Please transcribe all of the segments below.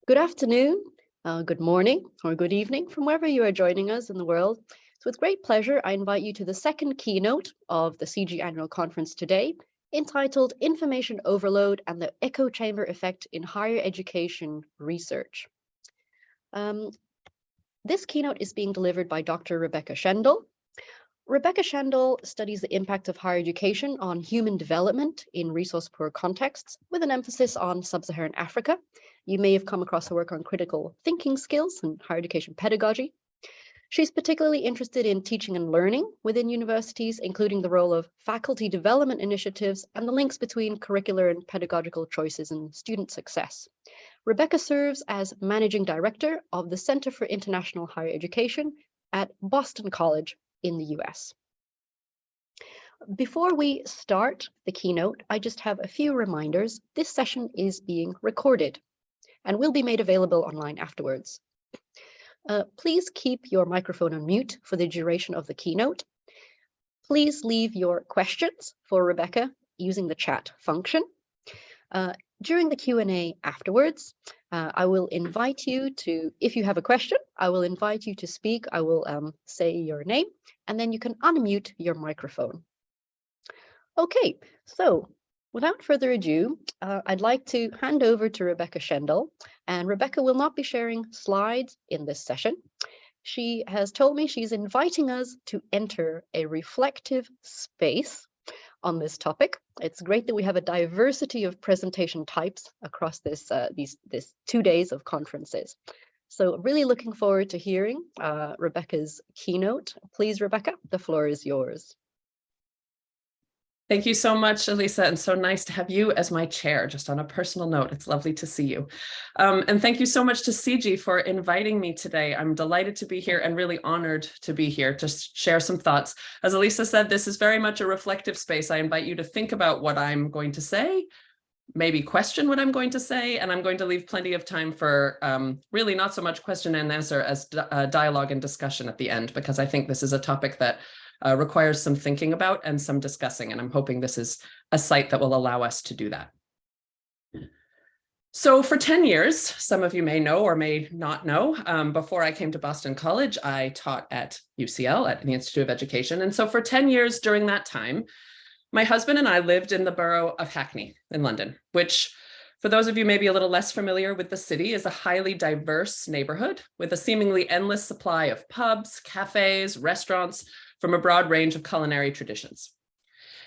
Good afternoon, good morning, or good evening from wherever you are joining us in the world. It's with great pleasure I invite you to the second keynote of the CGHE Annual Conference today, entitled Information Overload and the Echo Chamber Effect in Higher Education Research. This keynote is being delivered by Dr. Rebecca Schendel. Rebecca Schendel studies the impact of higher education on human development in resource-poor contexts, with an emphasis on sub-Saharan Africa. You may have come across her work on critical thinking skills and higher education pedagogy. She's particularly interested in teaching and learning within universities, including the role of faculty development initiatives and the links between curricular and pedagogical choices and student success. Rebecca serves as Managing Director of the Center for International Higher Education at Boston College in the US. Before we start the keynote, I just have a few reminders. This session is being recorded and will be made available online afterwards. Please keep your microphone on mute for the duration of the keynote. Please leave your questions for Rebecca using the chat function. During the Q&A afterwards, I will invite you to, if you have a question, I will invite you to speak. I will say your name, and then you can unmute your microphone. Okay, so without further ado, I'd like to hand over to Rebecca Schendel, and Rebecca will not be sharing slides in this session. She has told me she's inviting us to enter a reflective space on this topic. It's great that we have a diversity of presentation types across this 2 days of conferences. So really looking forward to hearing Rebecca's keynote. Please, Rebecca, the floor is yours. Thank you so much, Elisa, and so nice to have you as my chair, just on a personal note. It's lovely to see you. And thank you so much to CG for inviting me today. I'm delighted to be here and really honored to be here to share some thoughts. As Elisa said, this is very much a reflective space. I invite you to think about what I'm going to say, maybe question what I'm going to say, and I'm going to leave plenty of time for really not so much question and answer as dialogue and discussion at the end, because I think this is a topic that requires some thinking about and some discussing, and I'm hoping this is a site that will allow us to do that. So for 10 years, some of you may know or may not know, before I came to Boston College, I taught at UCL, at the Institute of Education. And so for 10 years during that time, my husband and I lived in the borough of Hackney in London, which, for those of you maybe a little less familiar with the city, is a highly diverse neighborhood with a seemingly endless supply of pubs, cafes, restaurants, from a broad range of culinary traditions.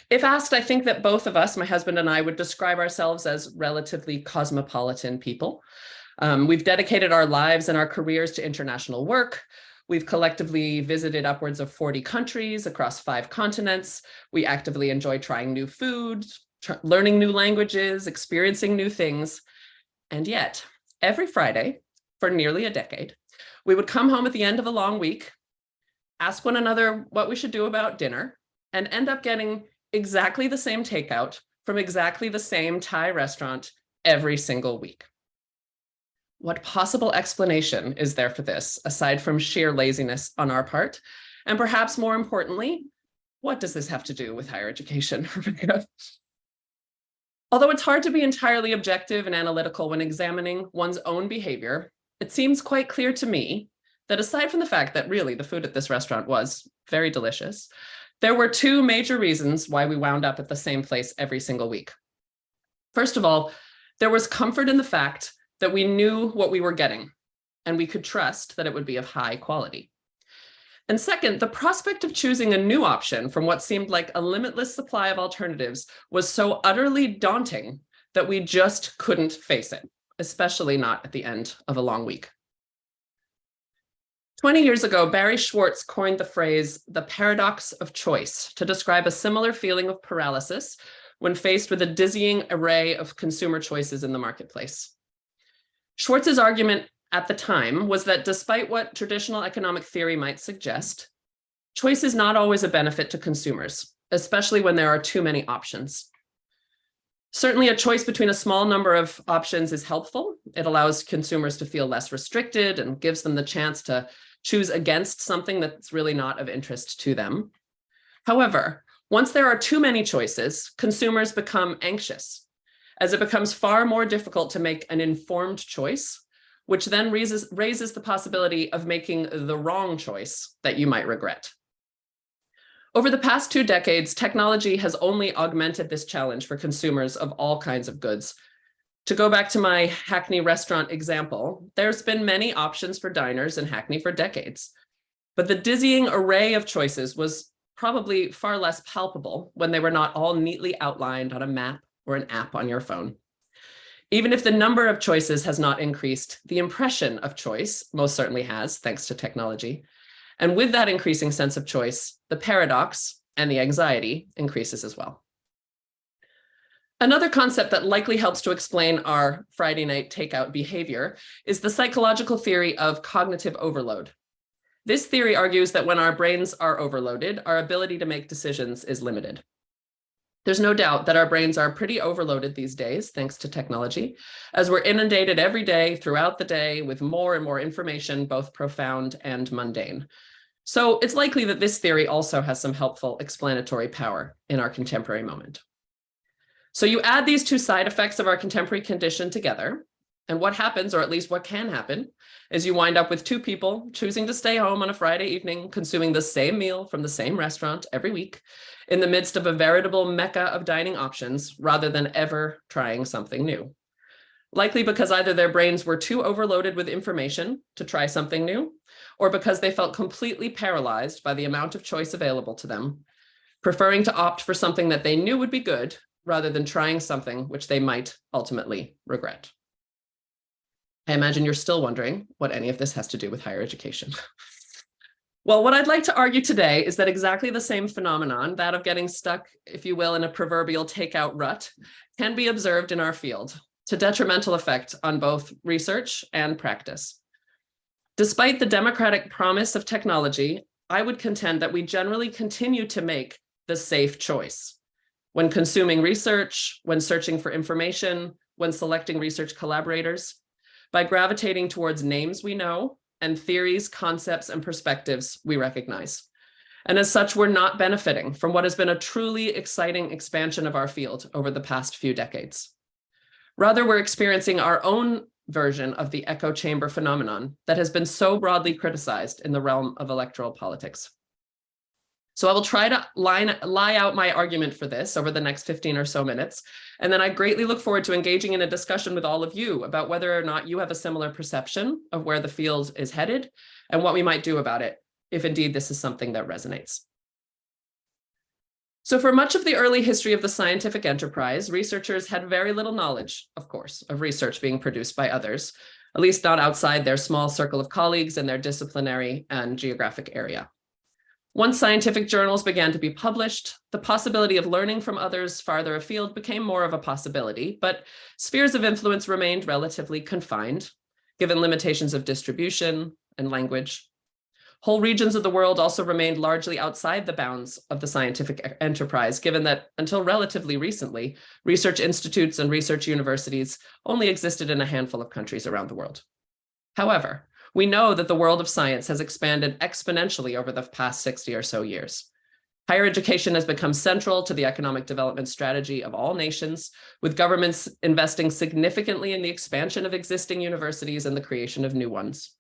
If asked, I think that both of us, my husband and I, would describe ourselves as relatively cosmopolitan people. We've dedicated our lives and our careers to international work. We've collectively visited upwards of 40 countries across 5 continents. We actively enjoy trying new foods, learning new languages, experiencing new things. And yet, every Friday, for nearly a decade, we would come home at the end of a long week, ask one another what we should do about dinner, and end up getting exactly the same takeout from exactly the same Thai restaurant every single week. What possible explanation is there for this, aside from sheer laziness on our part? And perhaps more importantly, what does this have to do with higher education? Although it's hard to be entirely objective and analytical when examining one's own behavior, it seems quite clear to me that aside from the fact that really the food at this restaurant was very delicious, there were 2 major reasons why we wound up at the same place every single week. First of all, there was comfort in the fact that we knew what we were getting, and we could trust that it would be of high quality. And second, the prospect of choosing a new option from what seemed like a limitless supply of alternatives was so utterly daunting that we just couldn't face it, especially not at the end of a long week. 20 years ago, Barry Schwartz coined the phrase, the paradox of choice, to describe a similar feeling of paralysis when faced with a dizzying array of consumer choices in the marketplace. Schwartz's argument at the time was that despite what traditional economic theory might suggest, choice is not always a benefit to consumers, especially when there are too many options. Certainly, a choice between a small number of options is helpful. It allows consumers to feel less restricted and gives them the chance to choose against something that's really not of interest to them. However, once there are too many choices, consumers become anxious, as it becomes far more difficult to make an informed choice which then raises the possibility of making the wrong choice that you might regret. Over the past 2 decades, technology has only augmented this challenge for consumers of all kinds of goods. To go back to my Hackney restaurant example, there's been many options for diners in Hackney for decades, but the dizzying array of choices was probably far less palpable when they were not all neatly outlined on a map or an app on your phone. Even if the number of choices has not increased, the impression of choice most certainly has, thanks to technology. And with that increasing sense of choice, the paradox and the anxiety increases as well. Another concept that likely helps to explain our Friday night takeout behavior is the psychological theory of cognitive overload. This theory argues that when our brains are overloaded, our ability to make decisions is limited. There's no doubt that our brains are pretty overloaded these days, thanks to technology, as we're inundated every day throughout the day with more and more information, both profound and mundane. So it's likely that this theory also has some helpful explanatory power in our contemporary moment. So you add these 2 side effects of our contemporary condition together, and what happens, or at least what can happen, is you wind up with 2 people choosing to stay home on a Friday evening, consuming the same meal from the same restaurant every week, in the midst of a veritable mecca of dining options, rather than ever trying something new. Likely because either their brains were too overloaded with information to try something new, or because they felt completely paralyzed by the amount of choice available to them, preferring to opt for something that they knew would be good, rather than trying something which they might ultimately regret. I imagine you're still wondering what any of this has to do with higher education. Well, what I'd like to argue today is that exactly the same phenomenon, that of getting stuck, if you will, in a proverbial takeout rut, can be observed in our field, to detrimental effect on both research and practice. Despite the democratic promise of technology, I would contend that we generally continue to make the safe choice. When consuming research, when searching for information, when selecting research collaborators, by gravitating towards names we know and theories, concepts, and perspectives we recognize. And as such, we're not benefiting from what has been a truly exciting expansion of our field over the past few decades. Rather, we're experiencing our own version of the echo chamber phenomenon that has been so broadly criticized in the realm of electoral politics. So I will try to lie out my argument for this over the next 15 or so minutes. And then I greatly look forward to engaging in a discussion with all of you about whether or not you have a similar perception of where the field is headed and what we might do about it, if indeed this is something that resonates. So for much of the early history of the scientific enterprise, researchers had very little knowledge, of course, of research being produced by others, at least not outside their small circle of colleagues in their disciplinary and geographic area. Once scientific journals began to be published, the possibility of learning from others farther afield became more of a possibility, but spheres of influence remained relatively confined, given limitations of distribution and language. Whole regions of the world also remained largely outside the bounds of the scientific enterprise, given that until relatively recently, research institutes and research universities only existed in a handful of countries around the world. However, we know that the world of science has expanded exponentially over the past 60 or so years. Higher education has become central to the economic development strategy of all nations, with governments investing significantly in the expansion of existing universities and the creation of new ones.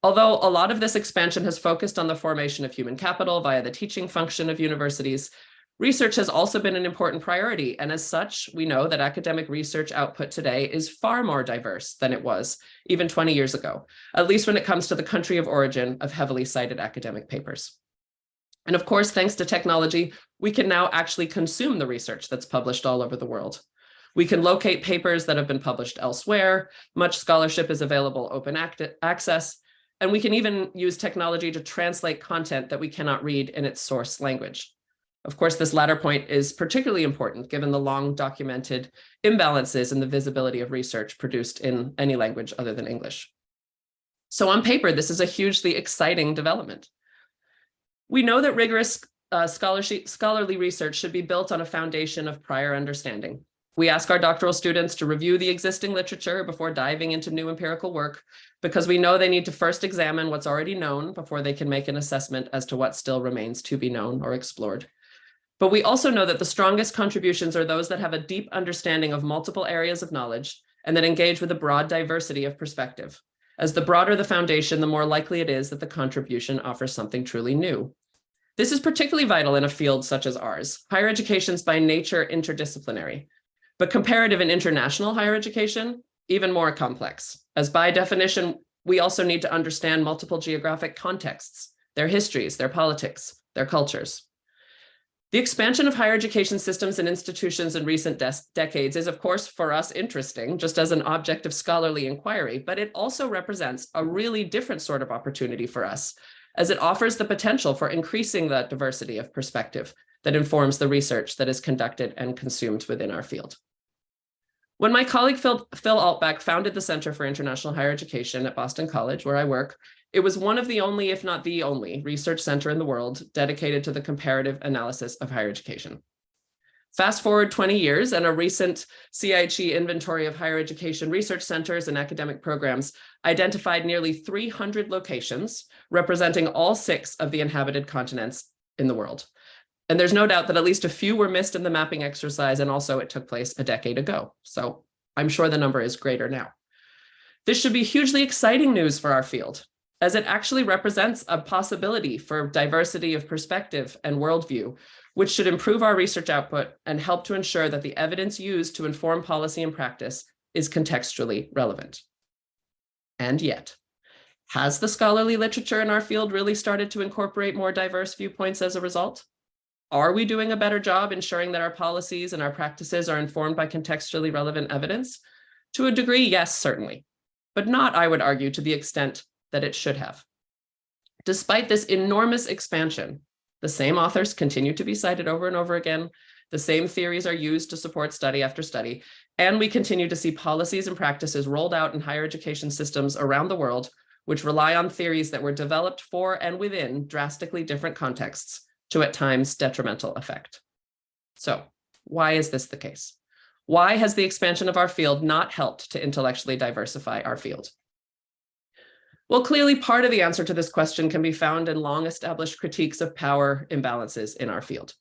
Although a lot of this expansion has focused on the formation of human capital via the teaching function of universities, research has also been an important priority, and as such, we know that academic research output today is far more diverse than it was even 20 years ago, at least when it comes to the country of origin of heavily cited academic papers. And of course, thanks to technology, we can now actually consume the research that's published all over the world. We can locate papers that have been published elsewhere, much scholarship is available open access, and we can even use technology to translate content that we cannot read in its source language. Of course, this latter point is particularly important given the long documented imbalances in the visibility of research produced in any language other than English. So on paper, this is a hugely exciting development. We know that rigorous scholarly research should be built on a foundation of prior understanding. We ask our doctoral students to review the existing literature before diving into new empirical work, because we know they need to first examine what's already known before they can make an assessment as to what still remains to be known or explored. But we also know that the strongest contributions are those that have a deep understanding of multiple areas of knowledge and that engage with a broad diversity of perspective. as the broader the foundation, the more likely it is that the contribution offers something truly new. This is particularly vital in a field such as ours. Higher education is by nature interdisciplinary, but comparative and international higher education, even more complex, as by definition, we also need to understand multiple geographic contexts, their histories, their politics, their cultures. The expansion of higher education systems and institutions in recent decades is, of course, for us interesting, just as an object of scholarly inquiry, but it also represents a really different sort of opportunity for us, as it offers the potential for increasing the diversity of perspective that informs the research that is conducted and consumed within our field. When my colleague Phil Altbach founded the Center for International Higher Education at Boston College, where I work, it was one of the only, if not the only, research center in the world dedicated to the comparative analysis of higher education. Fast forward 20 years, and a recent CGHE inventory of higher education research centers and academic programs identified nearly 300 locations representing all 6 of the inhabited continents in the world. And there's no doubt that at least a few were missed in the mapping exercise, and also it took place a decade ago. So I'm sure the number is greater now. This should be hugely exciting news for our field, as it actually represents a possibility for diversity of perspective and worldview, which should improve our research output and help to ensure that the evidence used to inform policy and practice is contextually relevant. And yet, has the scholarly literature in our field really started to incorporate more diverse viewpoints as a result? Are we doing a better job ensuring that our policies and our practices are informed by contextually relevant evidence? To a degree, yes, certainly, but not, I would argue, to the extent that it should have. Despite this enormous expansion, the same authors continue to be cited over and over again, the same theories are used to support study after study, and we continue to see policies and practices rolled out in higher education systems around the world, which rely on theories that were developed for and within drastically different contexts, to at times detrimental effect. So, why is this the case? Why has the expansion of our field not helped to intellectually diversify our field? Well, clearly part of the answer to this question can be found in long-established critiques of power imbalances in our field.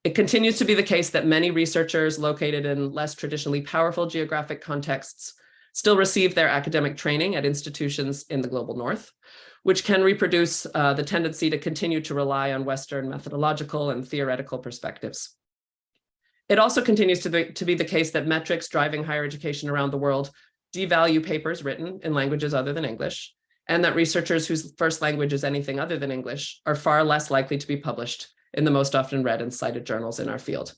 It continues to be the case that many researchers located in less traditionally powerful geographic contexts still receive their academic training at institutions in the global north, which can reproduce the tendency to continue to rely on Western methodological and theoretical perspectives. It also continues to be the case that metrics driving higher education around the world devalue papers written in languages other than English, and that researchers whose first language is anything other than English are far less likely to be published in the most often read and cited journals in our field.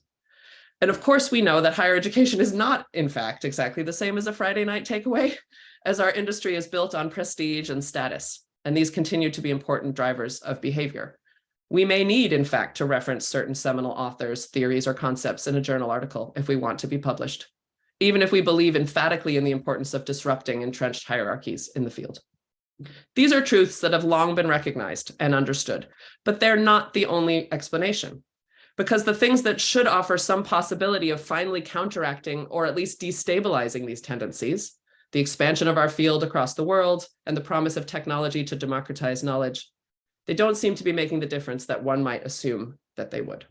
And of course, we know that higher education is not, in fact, exactly the same as a Friday night takeaway, as our industry is built on prestige and status, and these continue to be important drivers of behavior. We may need, in fact, to reference certain seminal authors, theories, or concepts in a journal article if we want to be published, even if we believe emphatically in the importance of disrupting entrenched hierarchies in the field. These are truths that have long been recognized and understood, but they're not the only explanation, because the things that should offer some possibility of finally counteracting or at least destabilizing these tendencies, the expansion of our field across the world and the promise of technology to democratize knowledge, they don't seem to be making the difference that one might assume that they would.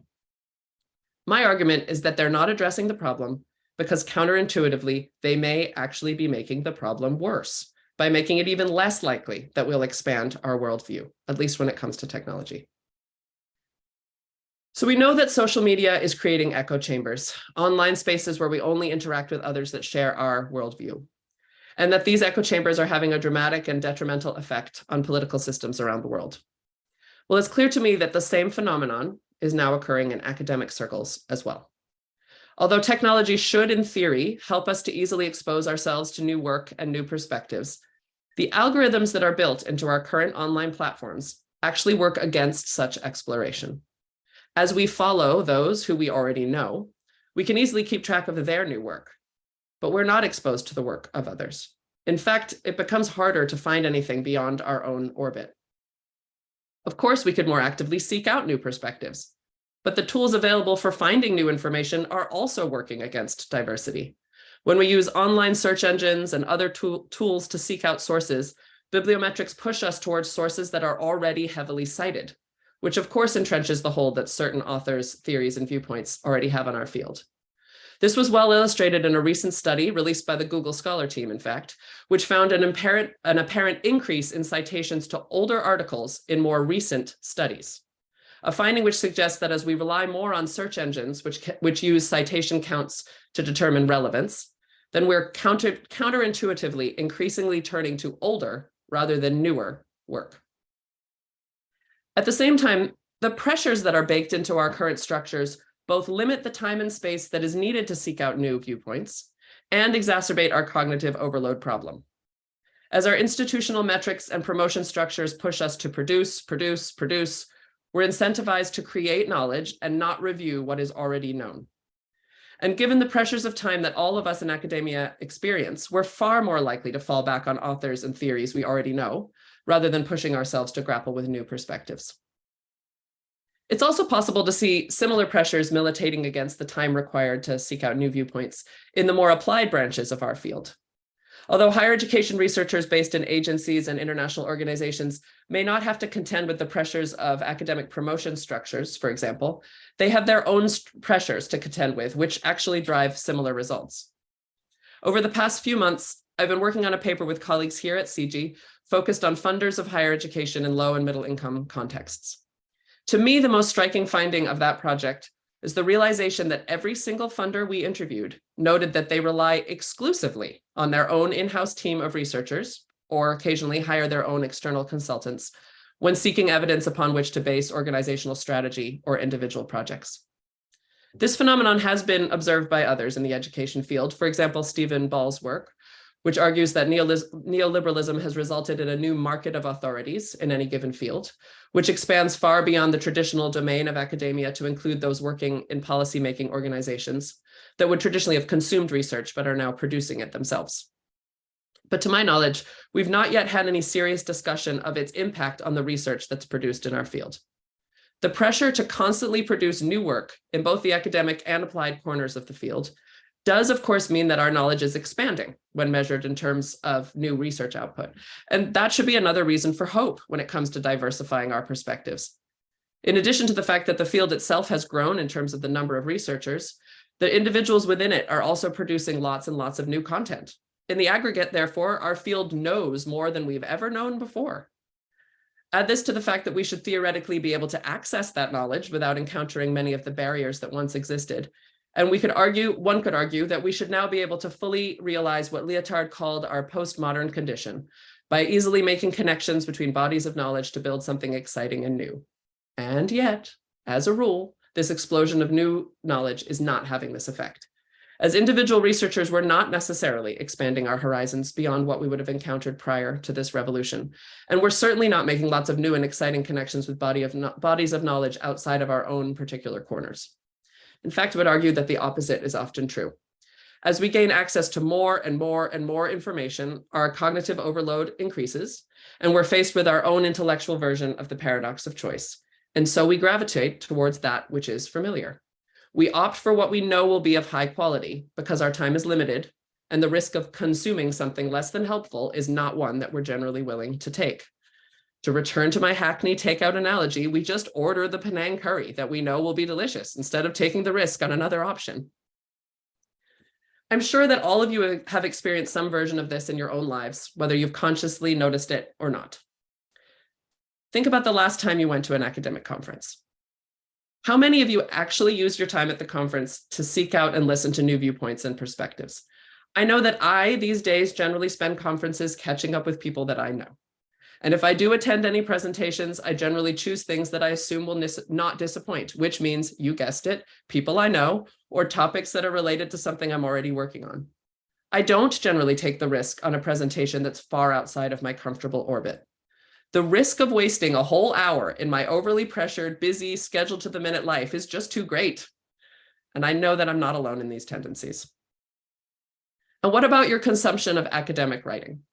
My argument is that they're not addressing the problem because counterintuitively, they may actually be making the problem worse by making it even less likely that we'll expand our worldview, at least when it comes to technology. So we know that social media is creating echo chambers, online spaces where we only interact with others that share our worldview, and that these echo chambers are having a dramatic and detrimental effect on political systems around the world. Well, it's clear to me that the same phenomenon is now occurring in academic circles as well. Although technology should, in theory, help us to easily expose ourselves to new work and new perspectives, the algorithms that are built into our current online platforms actually work against such exploration. As we follow those who we already know, we can easily keep track of their new work, but we're not exposed to the work of others. In fact, it becomes harder to find anything beyond our own orbit. Of course, we could more actively seek out new perspectives, but the tools available for finding new information are also working against diversity. When we use online search engines and other tools to seek out sources, bibliometrics push us towards sources that are already heavily cited, which of course entrenches the hold that certain authors, theories, and viewpoints already have on our field. This was well illustrated in a recent study released by the Google Scholar team, in fact, which found an apparent increase in citations to older articles in more recent studies. A finding which suggests that as we rely more on search engines, which use citation counts to determine relevance, then we're counterintuitively increasingly turning to older rather than newer work. At the same time, the pressures that are baked into our current structures both limit the time and space that is needed to seek out new viewpoints and exacerbate our cognitive overload problem. As our institutional metrics and promotion structures push us to produce, we're incentivized to create knowledge and not review what is already known. And given the pressures of time that all of us in academia experience, we're far more likely to fall back on authors and theories we already know, rather than pushing ourselves to grapple with new perspectives. It's also possible to see similar pressures militating against the time required to seek out new viewpoints in the more applied branches of our field. Although higher education researchers based in agencies and international organizations may not have to contend with the pressures of academic promotion structures, for example, they have their own pressures to contend with, which actually drive similar results. Over the past few months, I've been working on a paper with colleagues here at CGHE focused on funders of higher education in low and middle income contexts. To me, the most striking finding of that project is the realization that every single funder we interviewed noted that they rely exclusively on their own in-house team of researchers, or occasionally hire their own external consultants, when seeking evidence upon which to base organizational strategy or individual projects. This phenomenon has been observed by others in the education field. For example, Stephen Ball's work, which argues that neoliberalism has resulted in a new market of authorities in any given field, which expands far beyond the traditional domain of academia to include those working in policymaking organizations that would traditionally have consumed research but are now producing it themselves. But to my knowledge, we've not yet had any serious discussion of its impact on the research that's produced in our field. The pressure to constantly produce new work in both the academic and applied corners of the field does, of course, mean that our knowledge is expanding when measured in terms of new research output. And that should be another reason for hope when it comes to diversifying our perspectives. In addition to the fact that the field itself has grown in terms of the number of researchers, the individuals within it are also producing lots and lots of new content. In the aggregate, therefore, our field knows more than we've ever known before. Add this to the fact that we should theoretically be able to access that knowledge without encountering many of the barriers that once existed. And one could argue that we should now be able to fully realize what Lyotard called our postmodern condition by easily making connections between bodies of knowledge to build something exciting and new. And yet, as a rule, this explosion of new knowledge is not having this effect. As individual researchers, we're not necessarily expanding our horizons beyond what we would have encountered prior to this revolution. And we're certainly not making lots of new and exciting connections with bodies of knowledge outside of our own particular corners. In fact, I would argue that the opposite is often true. As we gain access to more and more and more information, our cognitive overload increases, and we're faced with our own intellectual version of the paradox of choice. And so we gravitate towards that which is familiar. We opt for what we know will be of high quality because our time is limited, and the risk of consuming something less than helpful is not one that we're generally willing to take. To return to my Hackney takeout analogy, we just order the Penang curry that we know will be delicious instead of taking the risk on another option. I'm sure that all of you have experienced some version of this in your own lives, whether you've consciously noticed it or not. Think about the last time you went to an academic conference. How many of you actually used your time at the conference to seek out and listen to new viewpoints and perspectives? I know that I, these days, generally spend conferences catching up with people that I know. And if I do attend any presentations, I generally choose things that I assume will not disappoint, which means, you guessed it, people I know, or topics that are related to something I'm already working on. I don't generally take the risk on a presentation that's far outside of my comfortable orbit. The risk of wasting a whole hour in my overly pressured, busy, scheduled to the minute life is just too great. And I know that I'm not alone in these tendencies. And what about your consumption of academic writing?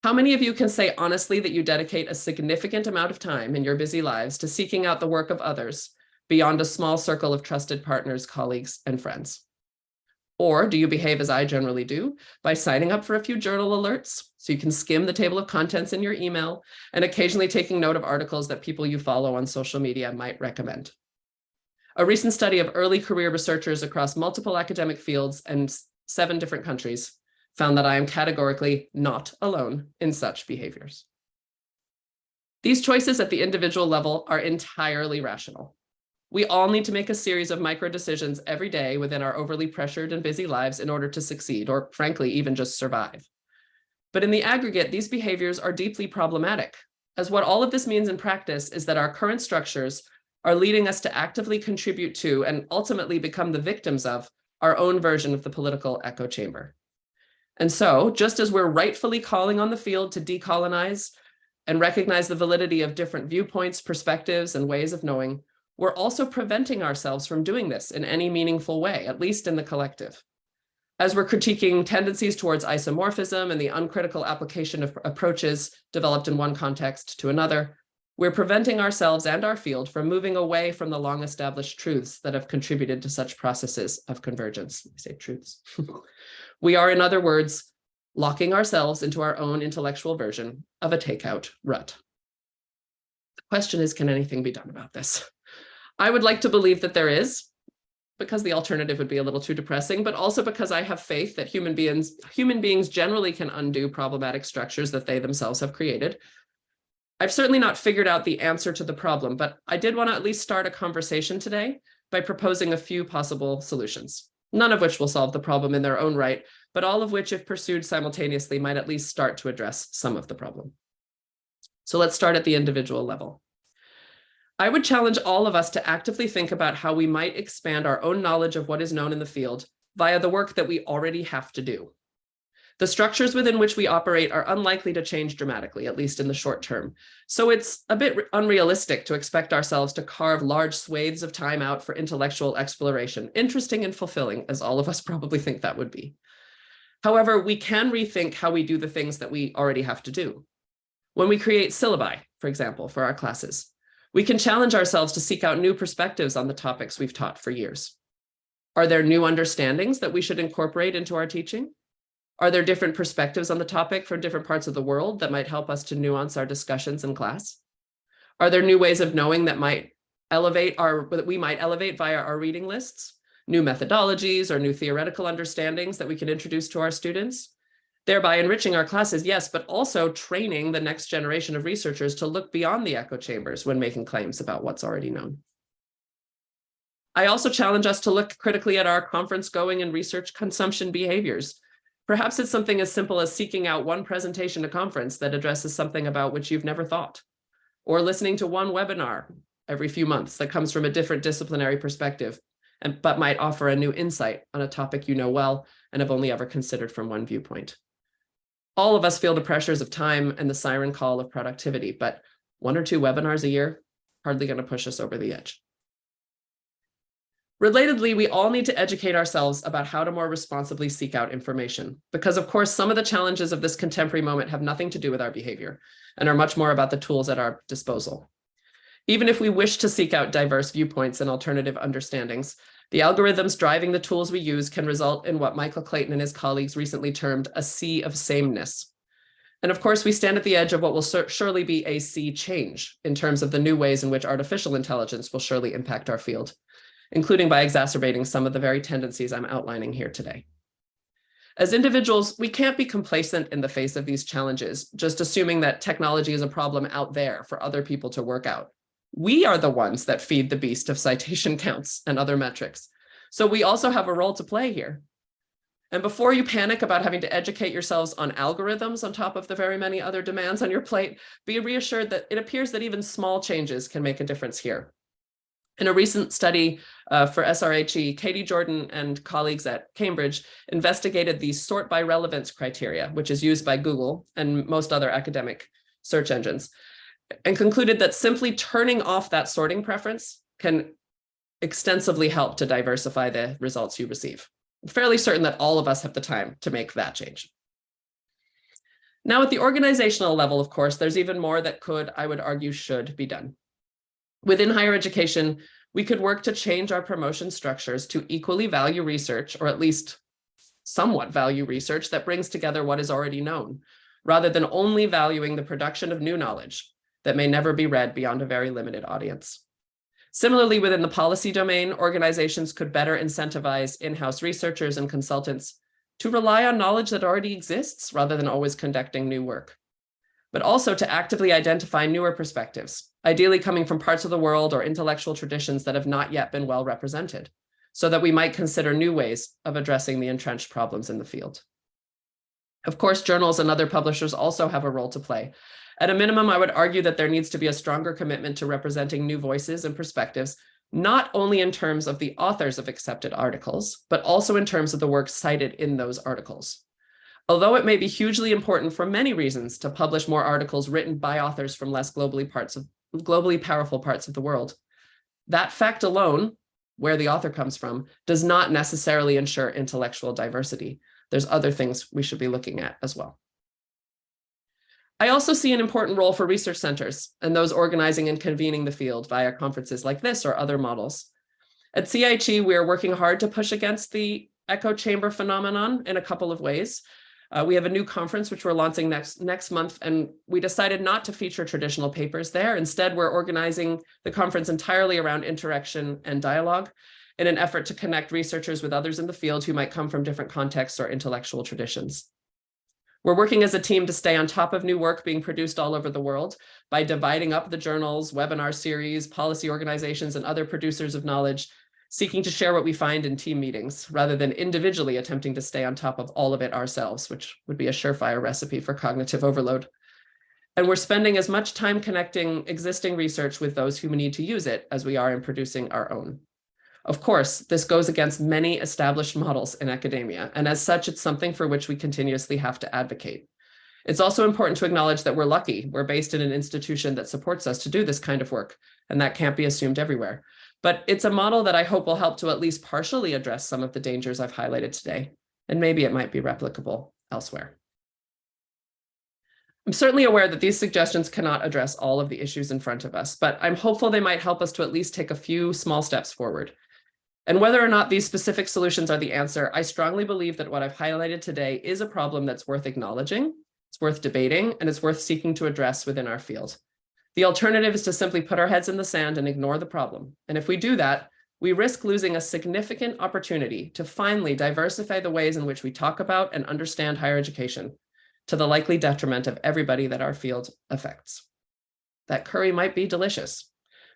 How many of you can say honestly that you dedicate a significant amount of time in your busy lives to seeking out the work of others beyond a small circle of trusted partners, colleagues, and friends? Or do you behave as I generally do by signing up for a few journal alerts so you can skim the table of contents in your email and occasionally taking note of articles that people you follow on social media might recommend? A recent study of early career researchers across multiple academic fields and 7 different countries found that I am categorically not alone in such behaviors. These choices at the individual level are entirely rational. We all need to make a series of micro decisions every day within our overly pressured and busy lives in order to succeed, or frankly, even just survive. But in the aggregate, these behaviors are deeply problematic, as what all of this means in practice is that our current structures are leading us to actively contribute to and ultimately become the victims of our own version of the political echo chamber. And so, just as we're rightfully calling on the field to decolonize and recognize the validity of different viewpoints, perspectives, and ways of knowing, we're also preventing ourselves from doing this in any meaningful way, at least in the collective. As we're critiquing tendencies towards isomorphism and the uncritical application of approaches developed in one context to another, we're preventing ourselves and our field from moving away from the long-established truths that have contributed to such processes of convergence. I say truths. We are, in other words, locking ourselves into our own intellectual version of a takeout rut. The question is, can anything be done about this? I would like to believe that there is, because the alternative would be a little too depressing, but also because I have faith that human beings generally can undo problematic structures that they themselves have created. I've certainly not figured out the answer to the problem, but I did want to at least start a conversation today by proposing a few possible solutions, none of which will solve the problem in their own right, but all of which, if pursued simultaneously, might at least start to address some of the problem. So let's start at the individual level. I would challenge all of us to actively think about how we might expand our own knowledge of what is known in the field via the work that we already have to do. The structures within which we operate are unlikely to change dramatically, at least in the short term. So it's a bit unrealistic to expect ourselves to carve large swathes of time out for intellectual exploration, interesting and fulfilling, as all of us probably think that would be. However, we can rethink how we do the things that we already have to do. When we create syllabi, for example, for our classes, we can challenge ourselves to seek out new perspectives on the topics we've taught for years. Are there new understandings that we should incorporate into our teaching? Are there different perspectives on the topic from different parts of the world that might help us to nuance our discussions in class? Are there new ways of knowing that we might elevate via our reading lists? New methodologies or new theoretical understandings that we can introduce to our students? Thereby enriching our classes, yes, but also training the next generation of researchers to look beyond the echo chambers when making claims about what's already known. I also challenge us to look critically at our conference going and research consumption behaviors. Perhaps it's something as simple as seeking out one presentation to conference that addresses something about which you've never thought, or listening to one webinar every few months that comes from a different disciplinary perspective, but might offer a new insight on a topic you know well and have only ever considered from one viewpoint. All of us feel the pressures of time and the siren call of productivity, but 1 or 2 webinars a year, hardly going to push us over the edge. Relatedly, we all need to educate ourselves about how to more responsibly seek out information, because of course, some of the challenges of this contemporary moment have nothing to do with our behavior and are much more about the tools at our disposal. Even if we wish to seek out diverse viewpoints and alternative understandings, the algorithms driving the tools we use can result in what Michael Clayton and his colleagues recently termed a sea of sameness. And of course, we stand at the edge of what will surely be a sea change in terms of the new ways in which artificial intelligence will surely impact our field, including by exacerbating some of the very tendencies I'm outlining here today. As individuals, we can't be complacent in the face of these challenges, just assuming that technology is a problem out there for other people to work out. We are the ones that feed the beast of citation counts and other metrics. So we also have a role to play here. And before you panic about having to educate yourselves on algorithms on top of the very many other demands on your plate, be reassured that it appears that even small changes can make a difference here. In a recent study for SRHE, Katie Jordan and colleagues at Cambridge investigated the sort by relevance criteria, which is used by Google and most other academic search engines, and concluded that simply turning off that sorting preference can extensively help to diversify the results you receive. I'm fairly certain that all of us have the time to make that change. Now, at the organizational level, of course, there's even more that could, I would argue, should be done. Within higher education, we could work to change our promotion structures to equally value research, or at least somewhat value research that brings together what is already known, rather than only valuing the production of new knowledge that may never be read beyond a very limited audience. Similarly, within the policy domain, organizations could better incentivize in-house researchers and consultants to rely on knowledge that already exists rather than always conducting new work, but also to actively identify newer perspectives, ideally coming from parts of the world or intellectual traditions that have not yet been well represented, so that we might consider new ways of addressing the entrenched problems in the field. Of course, journals and other publishers also have a role to play. At a minimum, I would argue that there needs to be a stronger commitment to representing new voices and perspectives, not only in terms of the authors of accepted articles, but also in terms of the work cited in those articles. Although it may be hugely important for many reasons to publish more articles written by authors from less globally powerful parts of the world, that fact alone, where the author comes from, does not necessarily ensure intellectual diversity. There's other things we should be looking at as well. I also see an important role for research centers and those organizing and convening the field via conferences like this or other models. At CGHE, we are working hard to push against the echo chamber phenomenon in a couple of ways. We have a new conference, which we're launching next month, and we decided not to feature traditional papers there. Instead, we're organizing the conference entirely around interaction and dialogue in an effort to connect researchers with others in the field who might come from different contexts or intellectual traditions. We're working as a team to stay on top of new work being produced all over the world by dividing up the journals, webinar series, policy organizations, and other producers of knowledge, seeking to share what we find in team meetings, rather than individually attempting to stay on top of all of it ourselves, which would be a surefire recipe for cognitive overload. And we're spending as much time connecting existing research with those who need to use it as we are in producing our own. Of course, this goes against many established models in academia, and as such, it's something for which we continuously have to advocate. It's also important to acknowledge that we're lucky. We're based in an institution that supports us to do this kind of work, and that can't be assumed everywhere. But it's a model that I hope will help to at least partially address some of the dangers I've highlighted today, and maybe it might be replicable elsewhere. I'm certainly aware that these suggestions cannot address all of the issues in front of us, but I'm hopeful they might help us to at least take a few small steps forward. And whether or not these specific solutions are the answer, I strongly believe that what I've highlighted today is a problem that's worth acknowledging, it's worth debating, and it's worth seeking to address within our field. The alternative is to simply put our heads in the sand and ignore the problem. And if we do that, we risk losing a significant opportunity to finally diversify the ways in which we talk about and understand higher education, to the likely detriment of everybody that our field affects. That curry might be delicious,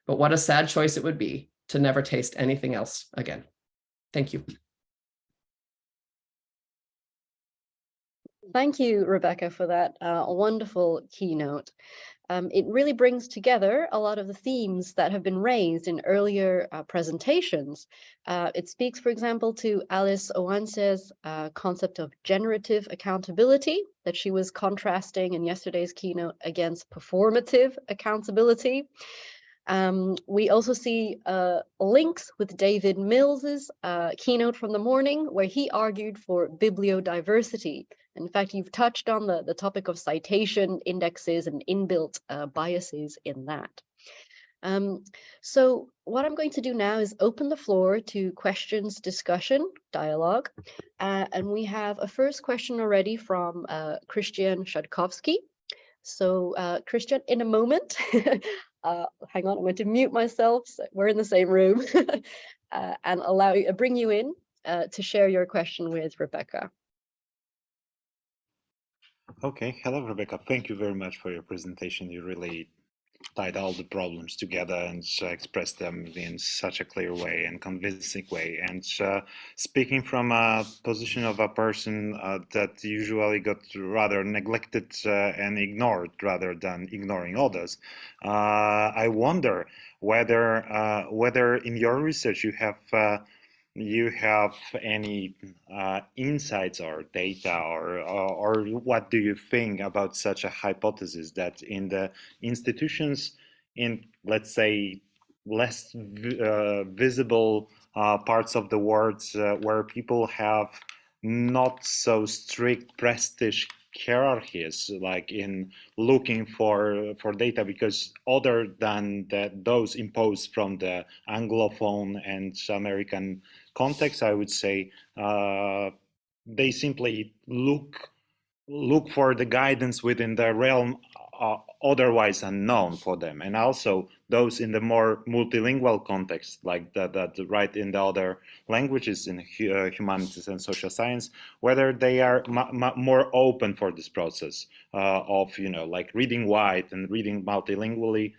but what a sad choice it would be to never taste anything else again. Thank you. Thank you, Rebecca, for that wonderful keynote. It really brings together a lot of the themes that have been raised in earlier presentations. It speaks, for example, to Alice Owanse's concept of generative accountability that she was contrasting in yesterday's keynote against performative accountability. We also see links with David Mills's keynote from the morning, where he argued for bibliodiversity. In fact, you've touched on the topic of citation indexes and inbuilt biases in that. So what I'm going to do now is open the floor to questions, discussion, dialogue. And we have a first question already from Christian Shadkovsky. So Christian, in a moment, hang on, I'm going to mute myself. So we're in the same room and bring you in to share your question with Rebecca. Okay, hello, Rebecca. Thank you very much for your presentation. You really tied all the problems together and expressed them in such a clear way and convincing way. And speaking from a position of a person that usually got rather neglected and ignored rather than ignoring others, I wonder whether in your research you have any insights or data or what do you think about such a hypothesis that in the institutions in, let's say, less visible parts of the world where people have not so strict prestige hierarchies, like in looking for data, because other than those imposed from the Anglophone and American context, I would say they simply look look for the guidance within the realm otherwise unknown for them, and also those in the more multilingual context, like that write in the other languages in humanities and social science, whether they are more open for this process of, you know, like reading wide and reading multilingually,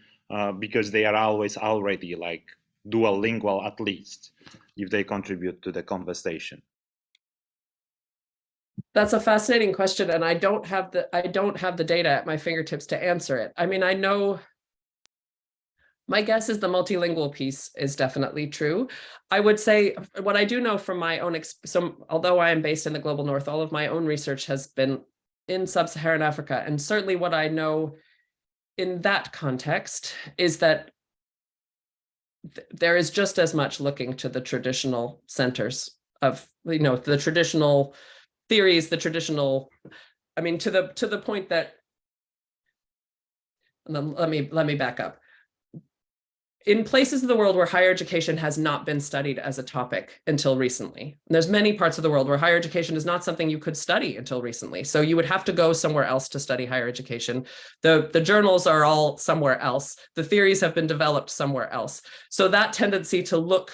because they are always already like dual lingual, at least if they contribute to the conversation. That's a fascinating question, and I don't have the data at my fingertips to answer it. I mean, I know my guess is the multilingual piece is definitely true. I would say what I do know from my own, although I am based in the global north, all of my own research has been in sub-Saharan Africa. And certainly what I know in that context is that there is just as much looking to the traditional centers of, you know, the traditional theories, the traditional, I mean, to the point that, let me back up. In places of the world where higher education has not been studied as a topic until recently, there's many parts of the world where higher education is not something you could study until recently. So you would have to go somewhere else to study higher education. The journals are all somewhere else. The theories have been developed somewhere else. So that tendency to look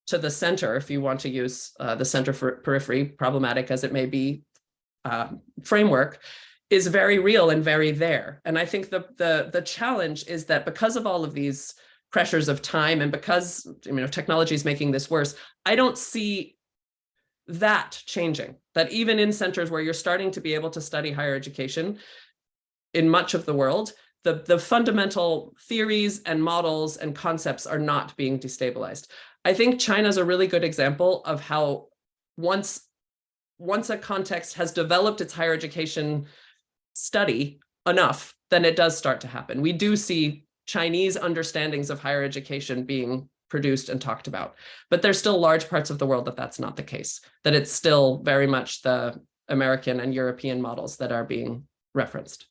to the center, if you want to use the center for periphery, problematic as it may be, framework, is very real and very there. And I think the challenge is that because of all of these pressures of time, and because, you know, technology is making this worse, I don't see that changing. That even in centers where you're starting to be able to study higher education in much of the world, the fundamental theories and models and concepts are not being destabilized. I think China's a really good example of how once a context has developed its higher education study enough, then it does start to happen. We do see Chinese understandings of higher education being produced and talked about, but there's still large parts of the world that that's not the case, that it's still very much the American and European models that are being referenced.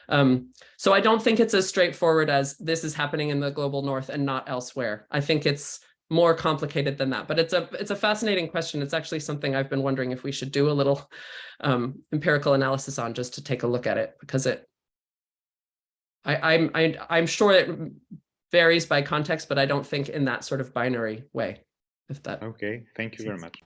So I don't think it's as straightforward as this is happening in the global north and not elsewhere. I think it's more complicated than that, but it's a fascinating question. It's actually something I've been wondering if we should do a little empirical analysis on, just to take a look at it, because I'm sure it varies by context, but I don't think in that sort of binary way. If that. Okay, thank you very much.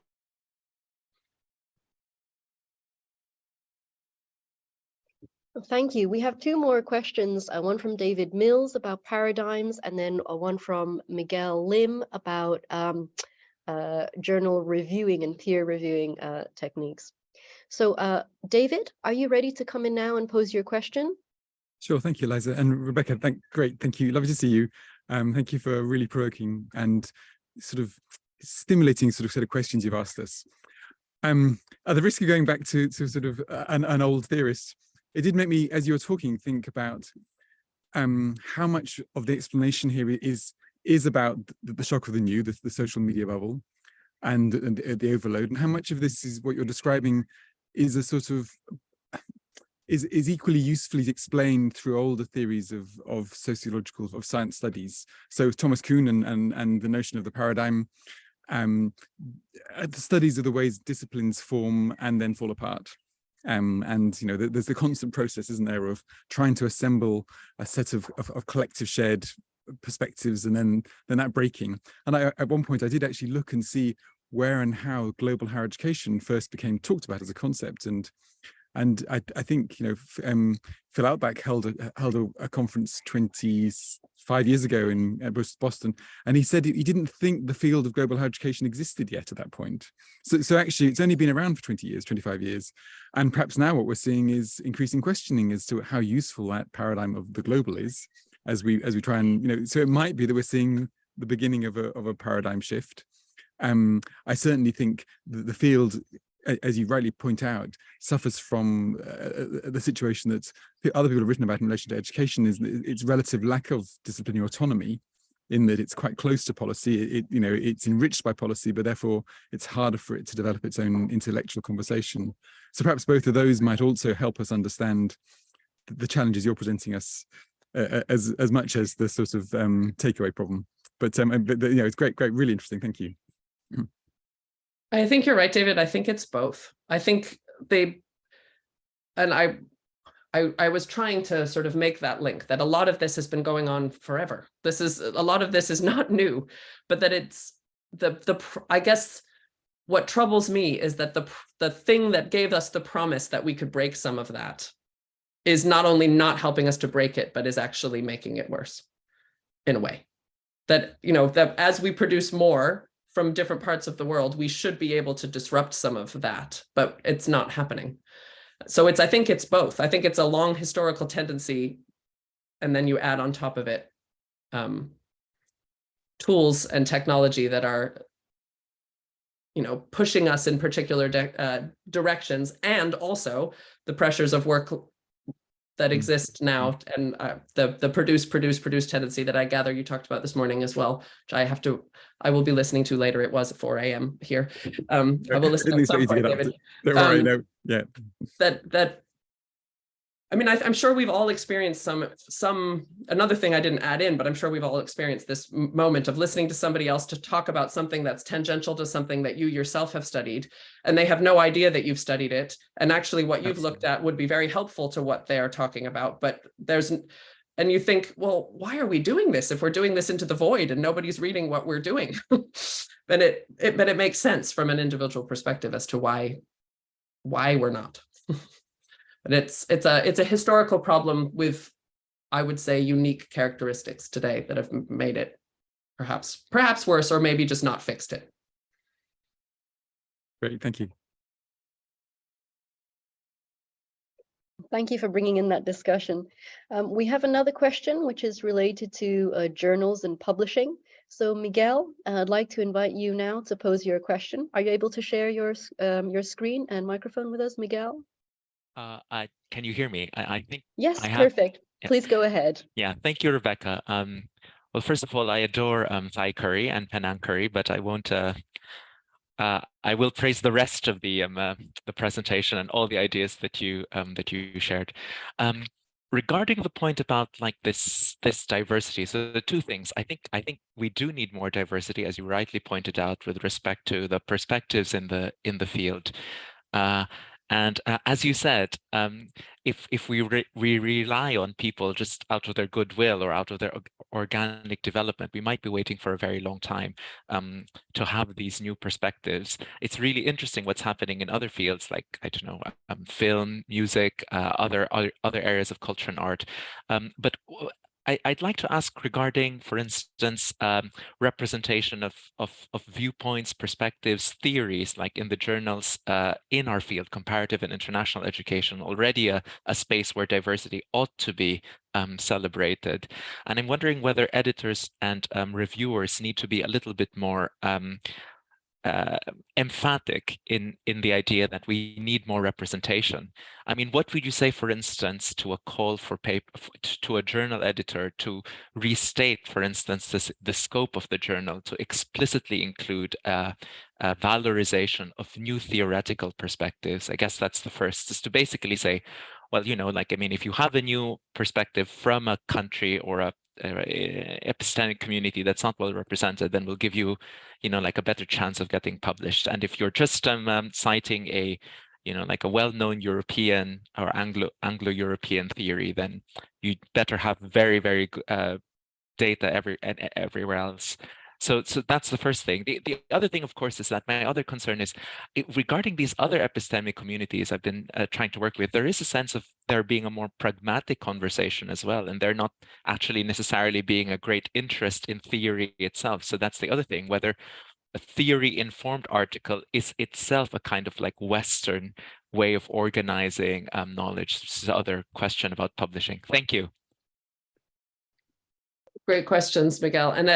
Thank you. We have two more questions, one from David Mills about paradigms, and then one from Miguel Lim about journal reviewing and peer reviewing techniques. So David, are you ready to come in now and pose your question? Sure, thank you, Eliza. And Rebecca, great, thank you. Lovely to see you. Thank you for a really provoking and sort of stimulating set of questions you've asked us. At the risk of going back to sort of an old theorist, it did make me, as you were talking, think about how much of the explanation here is about the shock of the new, the social media bubble, and the overload, and how much of this is what you're describing is a sort of is equally usefully explained through older theories of sociological, of science studies. So Thomas Kuhn and the notion of the paradigm, the studies of the ways disciplines form and then fall apart. And you know, there's the constant process, isn't there, of trying to assemble a set of collective shared perspectives, and then that breaking. And at one point I did actually look and see where and how global higher education first became talked about as a concept. And I think, you know, Phil Outback held a conference 25 years ago in Boston, and he said he didn't think the field of global higher education existed yet at that point. So actually, it's only been around for 20 years, 25 years, and perhaps now what we're seeing is increasing questioning as to how useful that paradigm of the global is, as we try and, you know. So it might be that we're seeing the beginning of a paradigm shift. I certainly think that the field, as you rightly point out, suffers from the situation that other people have written about in relation to education, is its relative lack of disciplinary autonomy, in that it's quite close to policy. You know, it's enriched by policy, but therefore it's harder for it to develop its own intellectual conversation. So perhaps both of those might also help us understand the challenges you're presenting us, as much as the sort of takeaway problem. But you know, it's great, really interesting. Thank you. I think you're right, David. I think it's both. I think and I was trying to sort of make that link that a lot of this has been going on forever. A lot of this is not new, but that it's I guess what troubles me is that the thing that gave us the promise that we could break some of that is not only not helping us to break it, but is actually making it worse in a way. That, that as we produce more from different parts of the world, we should be able to disrupt some of that, but it's not happening. So I think it's both. I think it's a long historical tendency, and then you add on top of it tools and technology that are, pushing us in particular directions, and also the pressures of work that exist now, and the produce tendency that I gather you talked about this morning as well, which I will be listening to later. It was at 4 a.m. here. I will listen at some point, David. Don't worry, no, yeah. I'm sure we've all experienced another thing I didn't add in, but I'm sure we've all experienced this moment of listening to somebody else to talk about something that's tangential to something that you yourself have studied, and they have no idea that you've studied it. And actually what you've looked at would be very helpful to what they are talking about. But and you think, well, why are we doing this if we're doing this into the void and nobody's reading what we're doing? But it makes sense from an individual perspective as to why we're not. But it's a historical problem with, I would say, unique characteristics today that have made it perhaps worse, or maybe just not fixed it. Great, thank you. Thank you for bringing in that discussion. We have another question which is related to journals and publishing. So Miguel, I'd like to invite you now to pose your question. Are you able to share your screen and microphone with us, Miguel? Can you hear me? I think yes, perfect. Yeah. Please go ahead. Yeah, thank you, Rebecca. Well, first of all, I adore Thai curry and Penang curry, but I won't. I will praise the rest of the presentation and all the ideas that you shared. Regarding the point about like this diversity, so the two things, I think we do need more diversity, as you rightly pointed out, with respect to the perspectives in the field. And as you said, if we rely on people just out of their goodwill or out of their organic development, we might be waiting for a very long time to have these new perspectives. It's really interesting what's happening in other fields, like, I don't know, film, music, other areas of culture and art. But I'd like to ask regarding, for instance, representation of viewpoints, perspectives, theories, like in the journals in our field, comparative and international education, already a space where diversity ought to be celebrated. And I'm wondering whether editors and reviewers need to be a little bit more emphatic in the idea that we need more representation. I mean, what would you say, for instance, to a call for paper to a journal editor to restate, for instance, the scope of the journal, to explicitly include a valorization of new theoretical perspectives? I guess that's the first, is to basically say, well, like, I mean, if you have a new perspective from a country or a epistemic community that's not well represented, then we'll give you, like a better chance of getting published. And if you're just citing a, like a well-known European or Anglo-European theory, then you better have very, very good data everywhere else. So that's the first thing. The other thing, of course, is that my other concern is regarding these other epistemic communities I've been trying to work with, there is a sense of there being a more pragmatic conversation as well, and they're not actually necessarily being a great interest in theory itself. So that's the other thing, whether a theory-informed article is itself a kind of like Western way of organizing knowledge. This is the other question about publishing. Thank you. Great questions, Miguel. And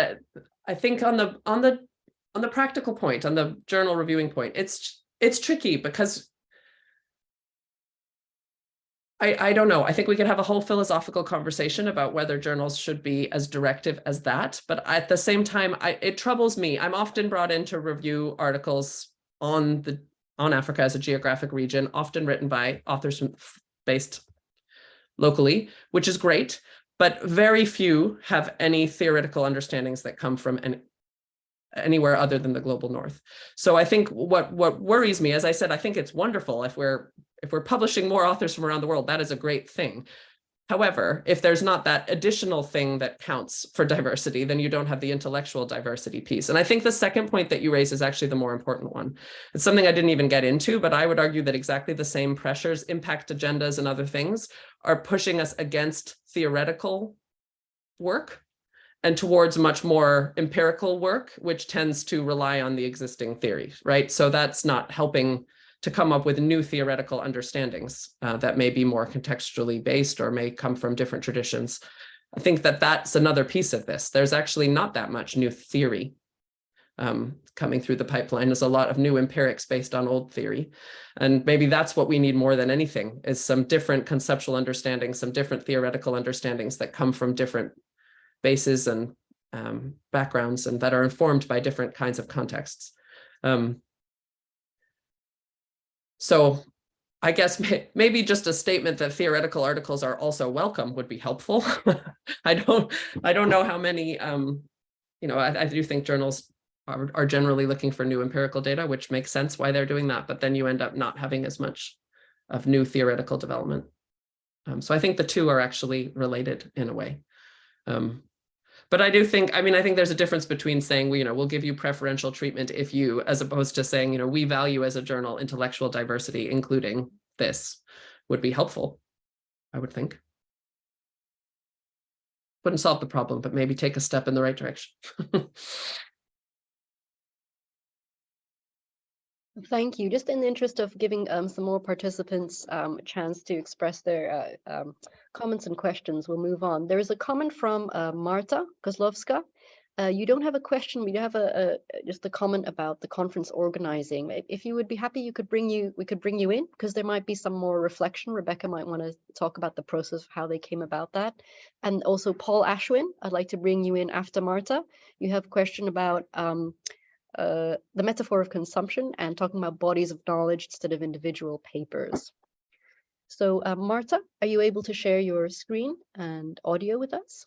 I think on the practical point, on the journal reviewing point, it's tricky because I don't know. I think we could have a whole philosophical conversation about whether journals should be as directive as that. But at the same time, it troubles me. I'm often brought in to review articles on Africa as a geographic region, often written by authors based locally, which is great. But very few have any theoretical understandings that come from anywhere other than the global north. So I think what worries me, as I said, I think it's wonderful if we're publishing more authors from around the world. That is a great thing. However, if there's not that additional thing that counts for diversity, then you don't have the intellectual diversity piece. And I think the second point that you raise is actually the more important one. It's something I didn't even get into, but I would argue that exactly the same pressures, impact agendas and other things are pushing us against theoretical work and towards much more empirical work, which tends to rely on the existing theory, right? So that's not helping to come up with new theoretical understandings that may be more contextually based or may come from different traditions. I think that that's another piece of this. There's actually not that much new theory coming through the pipeline. There's a lot of new empirics based on old theory. And maybe that's what we need more than anything, is some different conceptual understandings, some different theoretical understandings that come from different bases and backgrounds and that are informed by different kinds of contexts. So I guess maybe just a statement that theoretical articles are also welcome would be helpful. I don't know how many, I do think journals are generally looking for new empirical data, which makes sense why they're doing that, but then you end up not having as much of new theoretical development. So I think the two are actually related in a way. But I do think, I think there's a difference between saying, we'll give you preferential treatment if you, as opposed to saying, we value as a journal intellectual diversity, including this, would be helpful, I would think. Wouldn't solve the problem, but maybe take a step in the right direction. Thank you. Just in the interest of giving some more participants a chance to express their comments and questions, we'll move on. There is a comment from Marta Kozlowska. You don't have a question, we have just a comment about the conference organizing. If you would be happy, we could bring you in, because there might be some more reflection. Rebecca might want to talk about the process of how they came about that. And also Paul Ashwin, I'd like to bring you in after Marta. You have a question about the metaphor of consumption and talking about bodies of knowledge instead of individual papers. So Marta, are you able to share your screen and audio with us?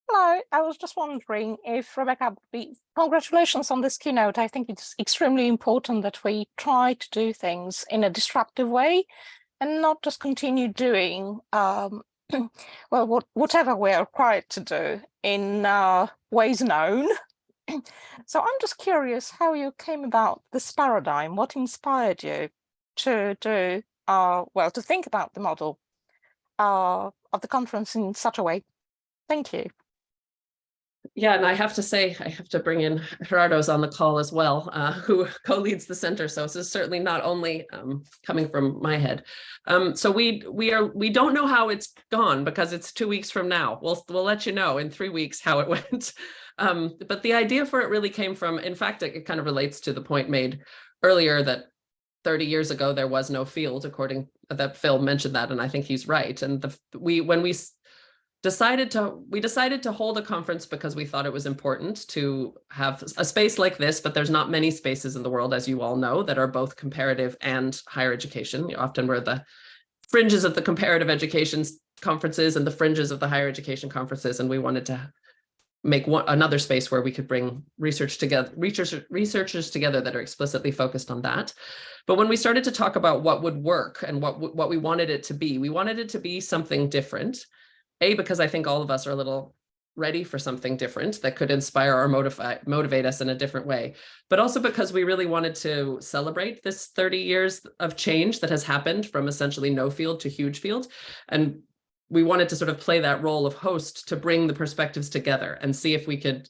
Hello, I was just wondering if Rebecca, congratulations on this keynote. I think it's extremely important that we try to do things in a disruptive way and not just continue doing well, whatever we're required to do in ways known. So I'm just curious how you came about this paradigm. What inspired you to do, to think about the model of the conference in such a way? Thank you. Yeah, and I have to say, I have to bring in Gerardo's on the call as well, who co-leads the center. So this is certainly not only coming from my head. So we don't know how it's gone because it's 2 weeks from now. We'll let you know in 3 weeks how it went. But the idea for it really came from, in fact, it kind of relates to the point made earlier that 30 years ago there was no field, according that Phil mentioned that, and I think he's right. And when we decided to hold a conference because we thought it was important to have a space like this, but there's not many spaces in the world, as you all know, that are both comparative and higher education. Often we're the fringes of the comparative education conferences and the fringes of the higher education conferences, and we wanted to make another space where we could bring researchers together that are explicitly focused on that. But when we started to talk about what would work and what we wanted it to be, we wanted it to be something different. Because I think all of us are a little ready for something different that could inspire or motivate us in a different way, but also because we really wanted to celebrate this 30 years of change that has happened from essentially no field to huge field. And we wanted to sort of play that role of host to bring the perspectives together and see if we could,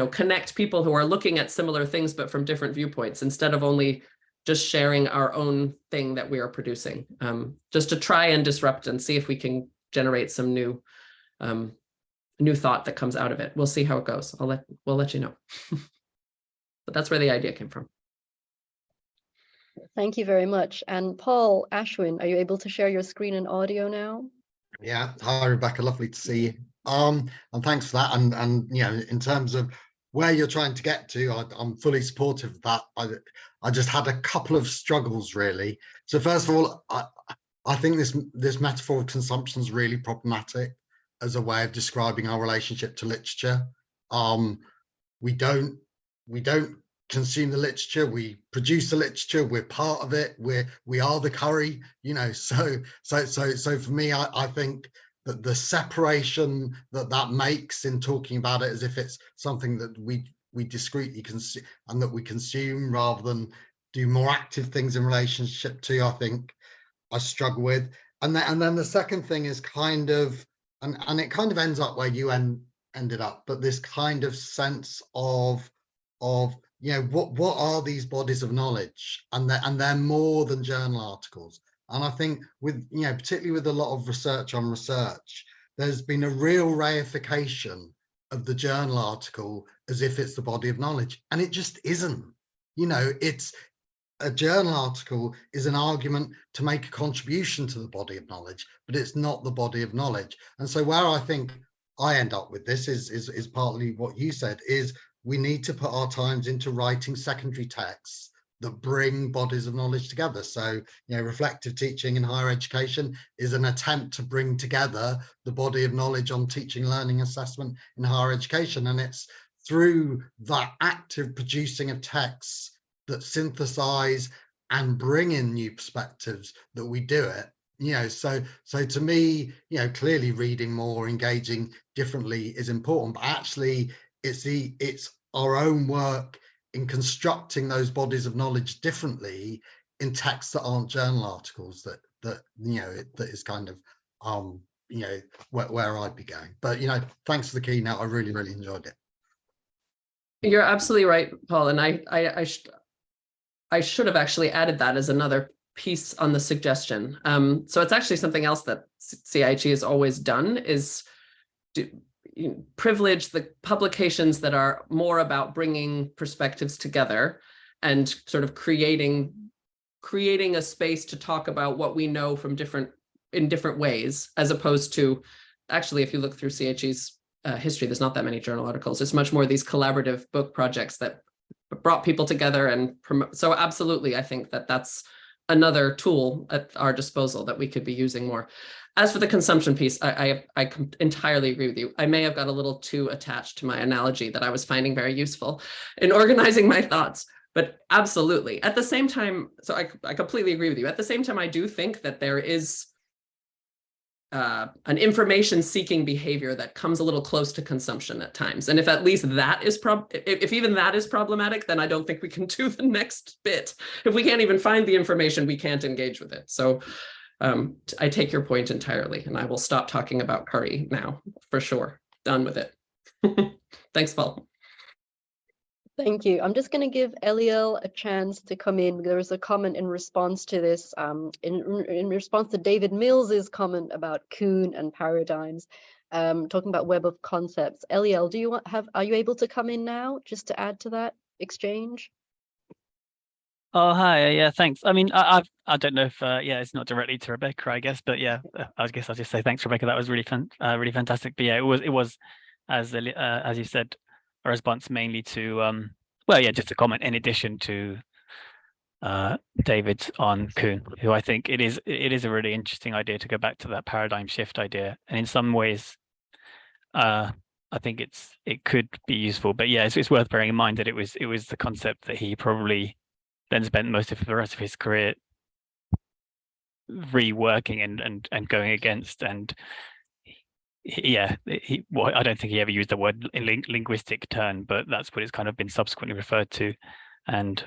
connect people who are looking at similar things, but from different viewpoints, instead of only just sharing our own thing that we are producing, just to try and disrupt and see if we can generate some new thought that comes out of it. We'll see how it goes. We'll let you know. But that's where the idea came from. Thank you very much. And Paul Ashwin, are you able to share your screen and audio now? Yeah. Hi, Rebecca. Lovely to see you. And thanks for that. And in terms of where you're trying to get to, I'm fully supportive of that. I just had a couple of struggles, really. So first of all, I think this metaphor of consumption is really problematic as a way of describing our relationship to literature. We don't consume the literature, we produce the literature, we're part of it, we are the curry, you know. So for me, I think that the separation that makes in talking about it as if it's something that we discreetly consume and that we consume rather than do more active things in relationship to, I think I struggle with. And then the second thing is kind of, and it kind of ends up where you ended up, but this kind of sense of you know, what are these bodies of knowledge, and they're more than journal articles. And I think with, you know, particularly with a lot of research on research, there's been a real reification of the journal article as if it's the body of knowledge, and it just isn't. You know, it's a journal article is an argument to make a contribution to the body of knowledge, but it's not the body of knowledge. And so where I think I end up with this is partly what you said, is we need to put our times into writing secondary texts that bring bodies of knowledge together. So, you know, reflective teaching in higher education is an attempt to bring together the body of knowledge on teaching, learning, assessment in higher education. And it's through that active producing of texts that synthesize and bring in new perspectives that we do it. You know, so to me, you know, clearly reading more, engaging differently is important, but actually it's our own work in constructing those bodies of knowledge differently in texts that aren't journal articles that you know, that is kind of you know, where I'd be going. But, you know, thanks for the keynote. I really enjoyed it. You're absolutely right, Paul. And I should have actually added that as another piece on the suggestion. So it's actually something else that CGHE has always done, is privilege the publications that are more about bringing perspectives together and sort of creating a space to talk about what we know from in different ways, as opposed to, actually, if you look through CGHE's history, there's not that many journal articles. It's much more these collaborative book projects that brought people together and promote. So absolutely, I think that that's another tool at our disposal that we could be using more. As for the consumption piece, I entirely agree with you. I may have got a little too attached to my analogy that I was finding very useful in organizing my thoughts, but absolutely. At the same time, so I completely agree with you. At the same time, I do think that there is an information-seeking behavior that comes a little close to consumption at times. And if at least that is if even that is problematic, then I don't think we can do the next bit. If we can't even find the information, we can't engage with it. So I take your point entirely, and I will stop talking about curry now, for sure. Done with it. Thanks, Paul. Thank you. I'm just going to give Eliel a chance to come in. There was a comment in response to this, in response to David Mills's comment about Kuhn and paradigms, talking about web of concepts. Eliel, are you able to come in now, just to add to that exchange? Oh, hi. Yeah, thanks. I mean, I don't know if yeah, it's not directly to Rebecca, I guess, but yeah, I guess I'll just say thanks, Rebecca. That was really really fantastic. But yeah, it was as you said, a response mainly to well, yeah, just a comment in addition to David's on Kuhn, who I think it is a really interesting idea to go back to that paradigm shift idea, and in some ways, I think it could be useful. But yeah, it's worth bearing in mind that it was the concept that he probably then spent most of the rest of his career reworking and going against. And yeah, I don't think he ever used the word linguistic turn, but that's what it's kind of been subsequently referred to. And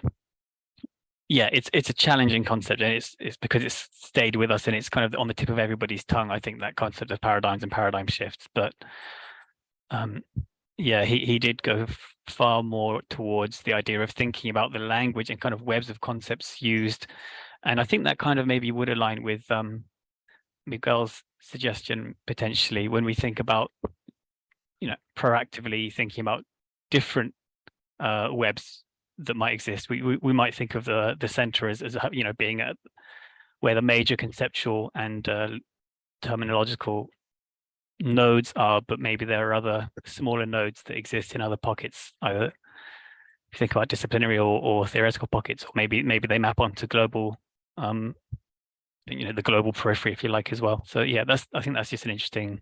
yeah, it's a challenging concept, and it's because it's stayed with us and it's kind of on the tip of everybody's tongue, I think, that concept of paradigms and paradigm shifts. But yeah, he did go far more towards the idea of thinking about the language and kind of webs of concepts used. And I think that kind of maybe would align with Miguel's suggestion, potentially, when we think about, you know, proactively thinking about different webs that might exist. We might think of the center as you know, being where the major conceptual and terminological nodes are, but maybe there are other smaller nodes that exist in other pockets, either if you think about disciplinary or theoretical pockets, or maybe they map onto global you know, the global periphery, if you like, as well. So yeah, I think that's just an interesting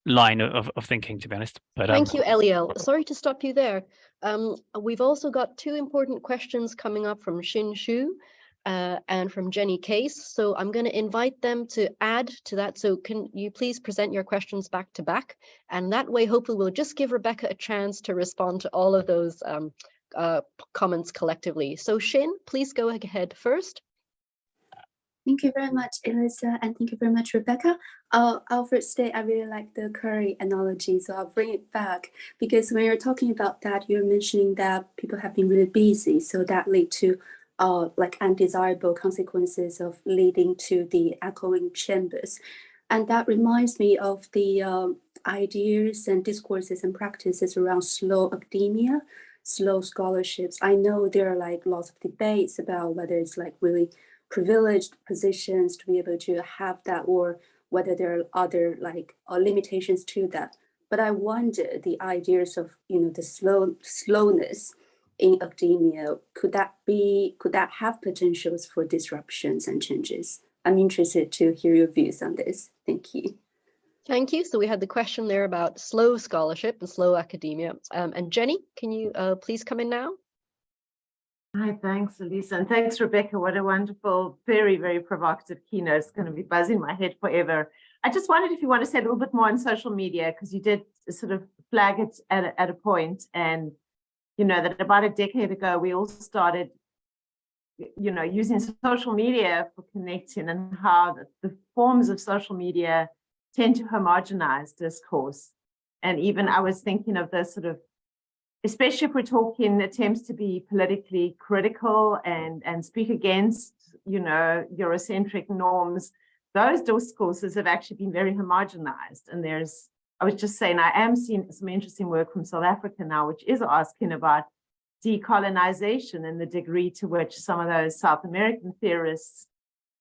line of thinking, to be honest. But Thank you, Eliel. Sorry to stop you there. We've also got two important questions coming up from Xin Shu and from Jenny Case. So I'm going to invite them to add to that. So can you please present your questions back to back? And that way, hopefully, we'll just give Rebecca a chance to respond to all of those comments collectively. So Xin, please go ahead first. Thank you very much, Elisa, and thank you very much, Rebecca. I'll first say I really like the curry analogy, so I'll bring it back, because when you're talking about that, you're mentioning that people have been really busy, so that lead to like undesirable consequences of leading to the echoing chambers. And that reminds me of the ideas and discourses and practices around slow academia, slow scholarships. I know there are like lots of debates about whether it's like really privileged positions to be able to have that, or whether there are other like limitations to that. But I wonder the ideas of, you know, the slowness in academia, could that have potentials for disruptions and changes? I'm interested to hear your views on this. Thank you. Thank you. So we had the question there about slow scholarship and slow academia. And Jenny, can you please come in now? Hi, thanks, Elisa, and thanks, Rebecca. What a wonderful, very, very provocative keynote. It's going to be buzzing my head forever. I just wondered if you want to say a little bit more on social media, because you did sort of flag it at a point, and you know that about a decade ago we all started, you know, using social media for connecting, and how the forms of social media tend to homogenize discourse. And even I was thinking of the sort of, especially if we're talking attempts to be politically critical and speak against, you know, Eurocentric norms, those discourses have actually been very homogenized. And I was just saying, I am seeing some interesting work from South Africa now, which is asking about decolonization and the degree to which some of those South American theorists'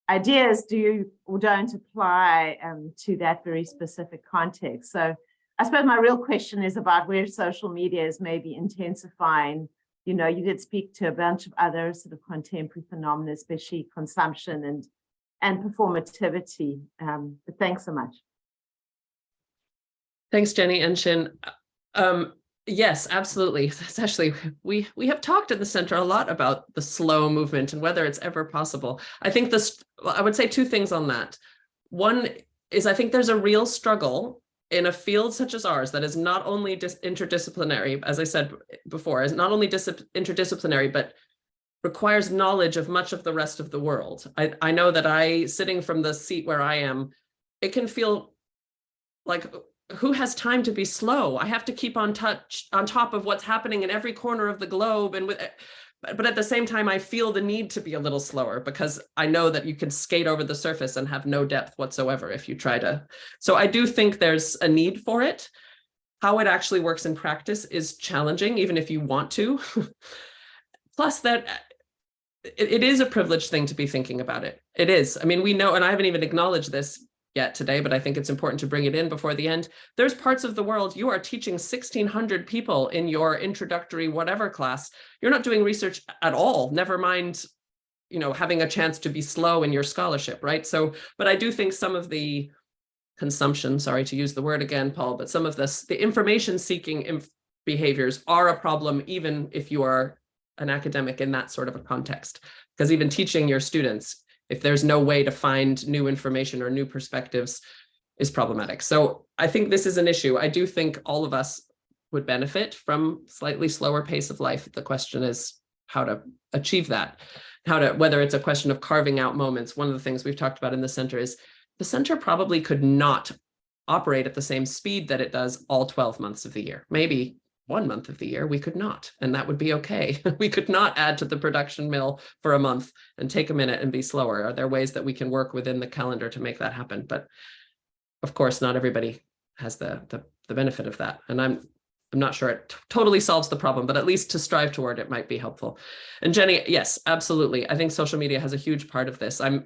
ideas do or don't apply to that very specific context. So I suppose my real question is about where social media is maybe intensifying. You know, you did speak to a bunch of other sort of contemporary phenomena, especially consumption and performativity. But thanks so much. Thanks, Jenny and Xin. Yes, absolutely. Especially, we have talked at the center a lot about the slow movement and whether it's ever possible. I think I would say two things on that. One is I think there's a real struggle in a field such as ours that is not only interdisciplinary, as I said before, is not only interdisciplinary, but requires knowledge of much of the rest of the world. I know that sitting from the seat where I am, it can feel like, who has time to be slow? I have to keep on top of what's happening in every corner of the globe. But at the same time, I feel the need to be a little slower, because I know that you can skate over the surface and have no depth whatsoever if you try to. So I do think there's a need for it. How it actually works in practice is challenging, even if you want to. Plus that it is a privileged thing to be thinking about it. It is. I mean, we know, and I haven't even acknowledged this yet today, but I think it's important to bring it in before the end. There's parts of the world you are teaching 1,600 people in your introductory whatever class. You're not doing research at all, never mind, you know, having a chance to be slow in your scholarship, right? So, but I do think some of the consumption, sorry to use the word again, Paul, but some of the information seeking behaviors are a problem, even if you are an academic in that sort of a context, because even teaching your students, if there's no way to find new information or new perspectives, is problematic. So I think this is an issue. I do think all of us would benefit from slightly slower pace of life. The question is how to achieve that, whether it's a question of carving out moments. One of the things we've talked about in the center is the center probably could not operate at the same speed that it does all 12 months of the year. Maybe 1 month of the year, we could not, and that would be okay. We could not add to the production mill for a month and take a minute and be slower. Are there ways that we can work within the calendar to make that happen? But of course, not everybody has the benefit of that. And I'm not sure it totally solves the problem, but at least to strive toward it might be helpful. And Jenny, yes, absolutely. I think social media has a huge part of this. I'm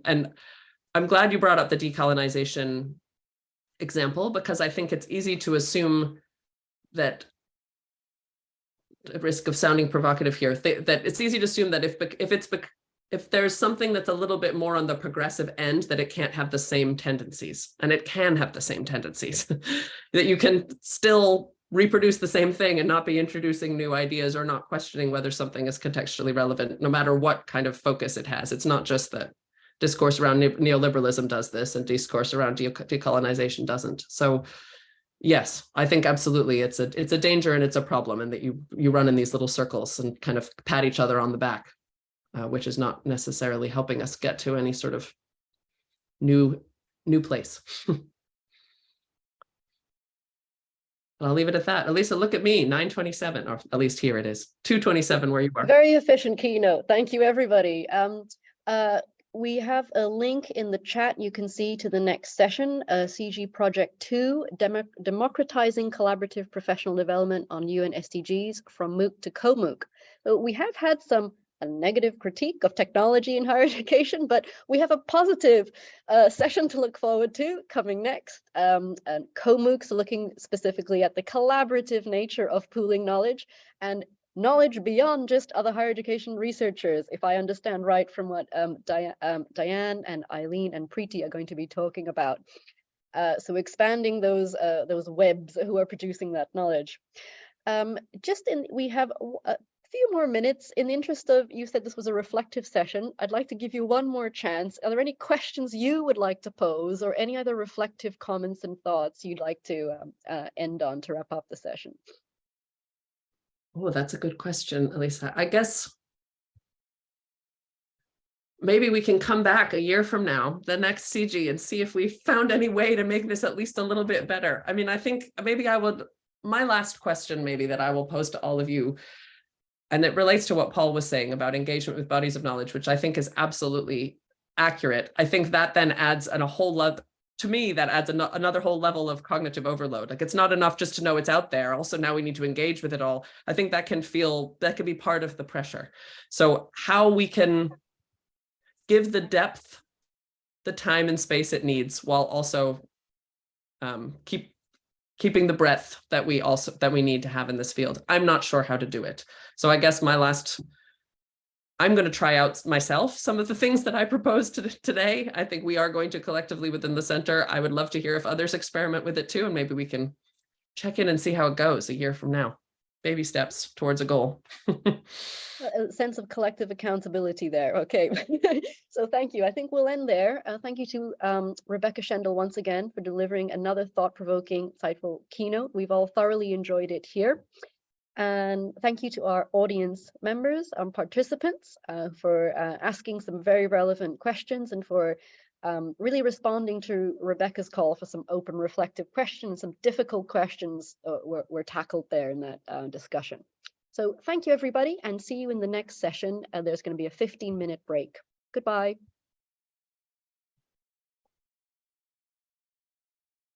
glad you brought up the decolonization example, because I think it's easy to assume that, at risk of sounding provocative here, that it's easy to assume that if it's if there's something that's a little bit more on the progressive end, that it can't have the same tendencies, and it can have the same tendencies, that you can still reproduce the same thing and not be introducing new ideas or not questioning whether something is contextually relevant, no matter what kind of focus it has. It's not just that discourse around neoliberalism does this and discourse around decolonization doesn't. So yes, I think absolutely it's a danger and it's a problem, and that you run in these little circles and kind of pat each other on the back. Which is not necessarily helping us get to any sort of new place. I'll leave it at that. Elisa, look at me, 9:27, or at least here it is, 2:27 where you are. Very efficient keynote. Thank you, everybody. We have a link in the chat you can see to the next session, CG Project 2, Democratizing Collaborative Professional Development on UN SDGs from MOOC to co-MOOC. We have had a negative critique of technology in higher education, but we have a positive session to look forward to coming next. And co-MOOCs looking specifically at the collaborative nature of pooling knowledge and knowledge beyond just other higher education researchers, if I understand right from what Diane and Eileen and Preeti are going to be talking about. So expanding those webs who are producing that knowledge. We have a few more minutes. In the interest of, you said this was a reflective session, I'd like to give you one more chance. Are there any questions you would like to pose, or any other reflective comments and thoughts you'd like to end on to wrap up the session? Oh, that's a good question, Elisa. I guess maybe we can come back a year from now, the next CG, and see if we found any way to make this at least a little bit better. I mean, I think maybe my last question maybe that I will pose to all of you, and it relates to what Paul was saying about engagement with bodies of knowledge, which I think is absolutely accurate. I think that then adds a whole lot, to me, that adds another whole level of cognitive overload. Like, it's not enough just to know it's out there. Also, now we need to engage with it all. I think that can be part of the pressure. So how we can give the depth, the time and space it needs, while also keeping the breadth that we need to have in this field. I'm not sure how to do it. So I guess I'm going to try out myself some of the things that I proposed today. I think we are going to collectively within the center. I would love to hear if others experiment with it too, and maybe we can check in and see how it goes a year from now. Baby steps towards a goal. A sense of collective accountability there. Okay. So thank you. I think we'll end there. Thank you to Rebecca Schendel once again for delivering another thought-provoking, insightful keynote. We've all thoroughly enjoyed it here. And thank you to our audience members and participants for asking some very relevant questions, and for really responding to Rebecca's call for some open, reflective questions. Some difficult questions were tackled there in that discussion. So thank you, everybody, and see you in the next session. There's going to be a 15-minute break. Goodbye.